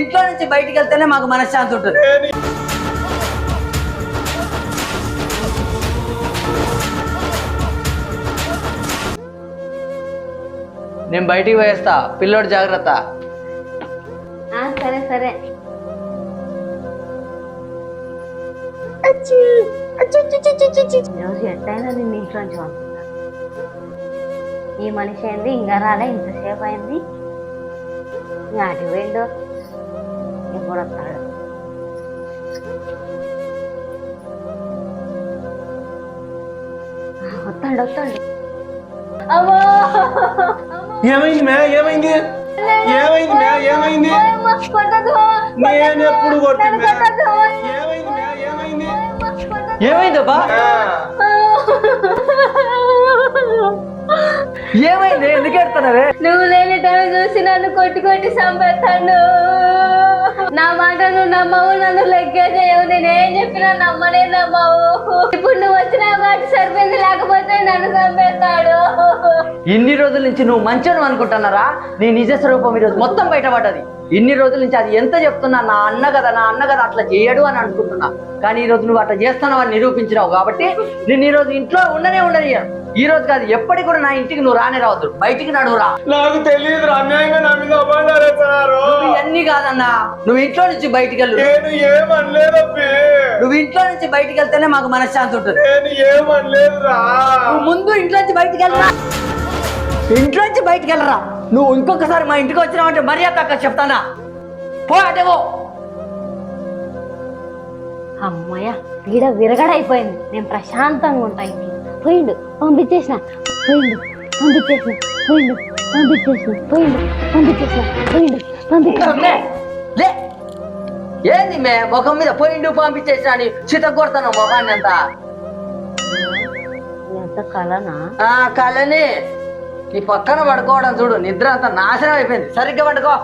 ఇంట్లో నుంచి బయటికి వెళ్తేనే మాకు మనశ్శాంతి ఉంటుంది. నేను బయటికి పోయేస్తా, పిల్లోడు జాగ్రత్త. సరే సరే. రోజు ఎట్టయినా నేను ఇంట్లోంచి పంపుతా. ఈ మనిషి అయింది ఇంకా రాలే, ఇంతసేపు అయింది. అటు పోయిండు, ఎప్పుడు వస్తాడు? వస్తాడు వస్తాడు. అమ్మో ఏమైంది మ్యా? ఏమైంది? ఏమైంది మ్యా? ఏమైంది? నేను ఎప్పుడు కొట్టింది? ఏమైంది మ్యా? ఏమైంది? ఏమైందబ్బా? ఏమైంది? ఎందుకు ఎడుతున్నావే? నువ్వు లేని టైం చూసి నన్ను కొట్టి కొట్టి చంపేస్తాడు. నా మాట నువ్వు నమ్మవు, నన్ను లెక్క చేయవు. నేనేం చెప్పినా నమ్మనే నమ్మవు. ఇప్పుడు నువ్వు వచ్చినావు కాబట్టి సరిపోయింది, లేకపోతే నన్ను చంపేస్తాడు. ఇన్ని రోజుల నుంచి నువ్వు మంచిగా అనుకుంటున్నారా? నీ నిజ స్వరూపం ఈరోజు మొత్తం బయటపడ్డది. ఇన్ని రోజుల నుంచి అది ఎంత చెప్తున్నా, నా అన్న కదా అట్లా చేయడు అని అనుకుంటున్నా. కానీ ఈ రోజు నువ్వు అట్లా చేస్తున్నావు అని నిరూపించినావు కాబట్టి నేను ఈ రోజు ఇంట్లో ఉండనియను. ఈ రోజు కాదు, ఎప్పటికి కూడా నా ఇంటికి నువ్వు రానే రావద్దు. బయటికి నడువురా. నాకు తెలియదు, అన్యాయంగా నా మీద అభాండాలు వేస్తున్నారు. ఇవన్నీ కాదన్నా, నువ్వు ఇంట్లో నుంచి బయటికి వెళ్ళు. నేను ఏమనలేదు. నువ్వు ఇంట్లో నుంచి బయటికి వెళ్తేనే మాకు మనశ్శాంతి ఉంటుంది. నేను ఏమనలేదురా. నువ్వు ముందు ఇంట్లో నుంచి బయటికి వెళ్ళరా. ఇంట్లో నుంచి బయటికి వెళ్ళరా. నువ్వు ఇంకొకసారి మా ఇంటికి వచ్చినావంటే మర్యాద అక్క చెప్తానా? పో అటేవో. అమ్మయ్య, వీడ విరగడైపోయింది. నేను ప్రశాంతంగా ఉంటా. ఇంట్లో పోయిండు, పంపించేసిన. లే, ఏంది మే ముఖం మీద పోయిండు పంపించేసిన అని చిత కొడతాను ముఖాన్ని అంతా. ఎంత కలనా? కళని నీ పక్కన పడుకోవడం చూడు, నిద్ర అంతా నాశనం అయిపోయింది. సరిగ్గా పడుకో.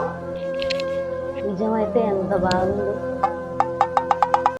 నిజమైతే ఎంత బాగుంది.